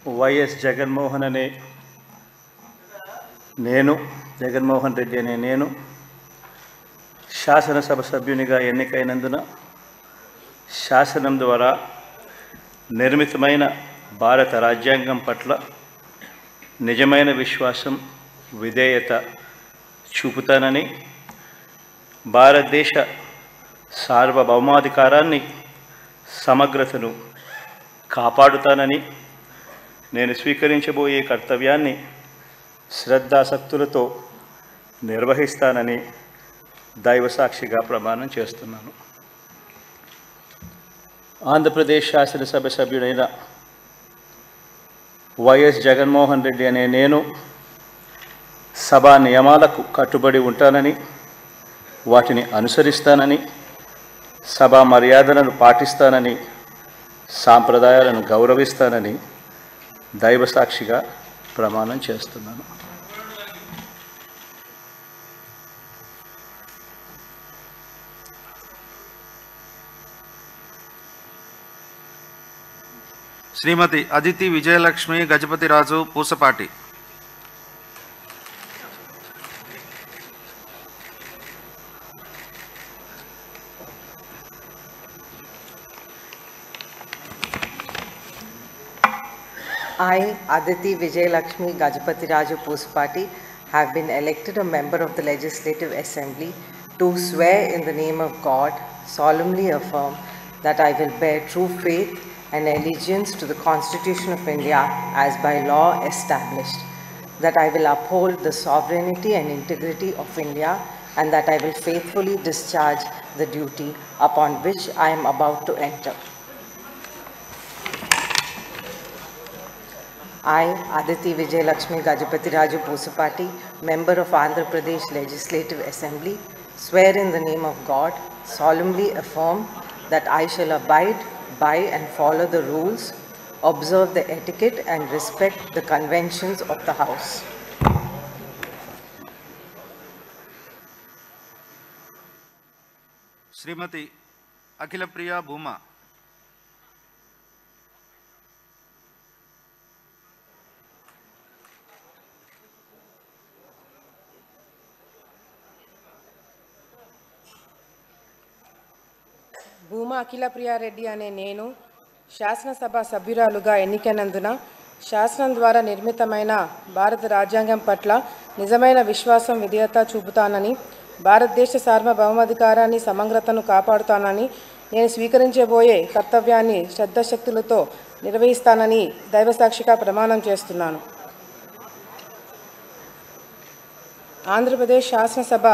YS Jaganmohan అనే నేను జగన్మోహన్ రెడ్డి అనే నేను శాసనసభ సభ్యునిగా ఎన్నికైనందున శాసనం ద్వారా నిర్మితమైన భారత రాజ్యాంగం పట్ల నిజమైన విశ్వాసం విధేయత చూపుతానని, భారతదేశ సార్వభౌమాధికారాన్ని సమగ్రతను కాపాడుతానని, నేను స్వీకరించబోయే కర్తవ్యాన్ని శ్రద్ధాసక్తులతో నిర్వహిస్తానని దైవసాక్షిగా ప్రమాణం చేస్తున్నాను. ఆంధ్రప్రదేశ్ శాసనసభ సభ్యుడైన వైఎస్ జగన్మోహన్ రెడ్డి అనే నేను సభా నియమాలకు కట్టుబడి ఉంటానని, వాటిని అనుసరిస్తానని, సభా మర్యాదలను పాటిస్తానని, సాంప్రదాయాలను గౌరవిస్తానని దైవసాక్షిగా ప్రమాణం చేస్తున్నాను. శ్రీమతి Aditi Vijayalakshmi Gajapathiraju Pusapati. I, Aditi Vijayalakshmi Gajapati Pusapati, have been elected a member of the Legislative Assembly to swear in the name of God, solemnly affirm that I will bear true faith and allegiance to the Constitution of India as by law established, that I will uphold the sovereignty and integrity of India, and that I will faithfully discharge the duty upon which I am about to enter. I, Aditi Vijayalakshmi Gajapati Raju Pusapati, member of Andhra Pradesh Legislative Assembly, swear in the name of God, solemnly affirm that I shall abide by and follow the rules, observe the etiquette and respect the conventions of the House. శ్రీమతి అఖిల ప్రియ భూమా. భూమా అఖిల ప్రియారెడ్డి అనే నేను శాసనసభ సభ్యురాలుగా ఎన్నికైనందున శాసనం ద్వారా నిర్మితమైన భారత రాజ్యాంగం పట్ల నిజమైన విశ్వాసం విధేయత చూపుతానని, భారతదేశ సార్వభౌమాధికారాన్ని సమగ్రతను కాపాడుతానని, నేను స్వీకరించబోయే కర్తవ్యాన్ని శ్రద్ధశక్తులతో నిర్వహిస్తానని దైవసాక్షిగా ప్రమాణం చేస్తున్నాను. ఆంధ్రప్రదేశ్ శాసనసభ